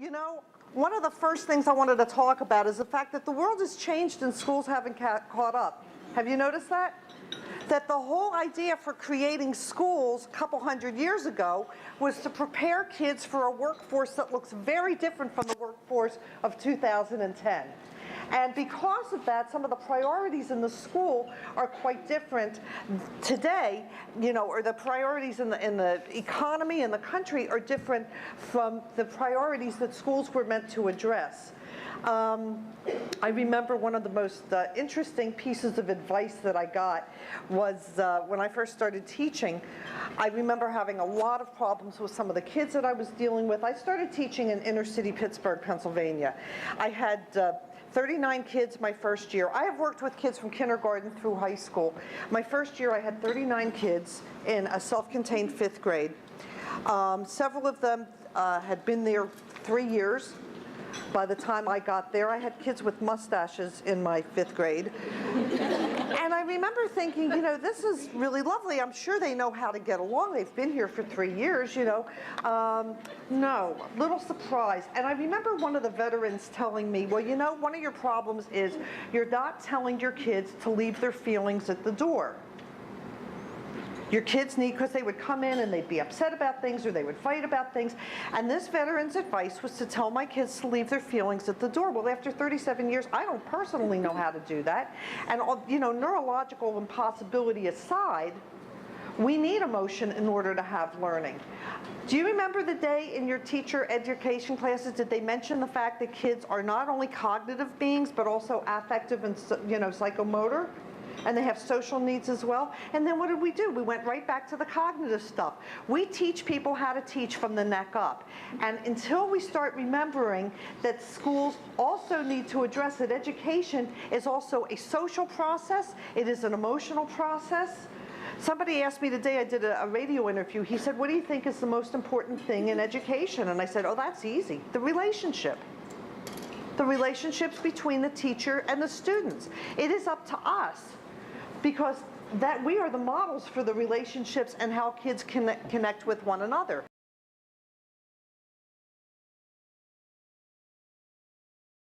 You know, one of the first things I wanted to talk about is the fact that the world has changed and schools haven't caught up. Have you noticed that? That the whole idea for creating schools a couple hundred years ago was to prepare kids for a workforce that looks very different from the workforce of 2010. And because of that, some of the priorities in the school are quite different today, you know, or the priorities in the economy and the country are different from the priorities that schools were meant to address. I remember one of the most interesting pieces of advice that I got was when I first started teaching. I remember having a lot of problems with some of the kids that I was dealing with. I started teaching in inner city Pittsburgh, Pennsylvania. I had 39 kids my first year. I have worked with kids from kindergarten through high school. My first year I had 39 kids in a self-contained 5th grade. Several of them had been there 3 years. By the time I got there, I had kids with mustaches in my 5th grade. And I remember thinking, you know, this is really lovely. I'm sure they know how to get along. They've been here for 3 years, you know. No, little surprise. And I remember one of the veterans telling me, well, you know, one of your problems is you're not telling your kids to leave their feelings at the door. Your kids need, because they would come in and they'd be upset about things or they would fight about things. And this veteran's advice was to tell my kids to leave their feelings at the door. Well, after 37 years, I don't personally know how to do that. And, you know, neurological impossibility aside, we need emotion in order to have learning. Do you remember the day in your teacher education classes, did they mention the fact that kids are not only cognitive beings, but also affective and, you know, psychomotor? And they have social needs as well. And then what did we do? We went right back to the cognitive stuff. We teach people how to teach from the neck up. And until we start remembering that schools also need to address that education is also a social process, it is an emotional process. Somebody asked me today, I did a radio interview, he said, what do you think is the most important thing in education? And I said, oh, that's easy, the relationship. The relationships between the teacher and the students. It is up to us, because that we are the models for the relationships and how kids connect with one another.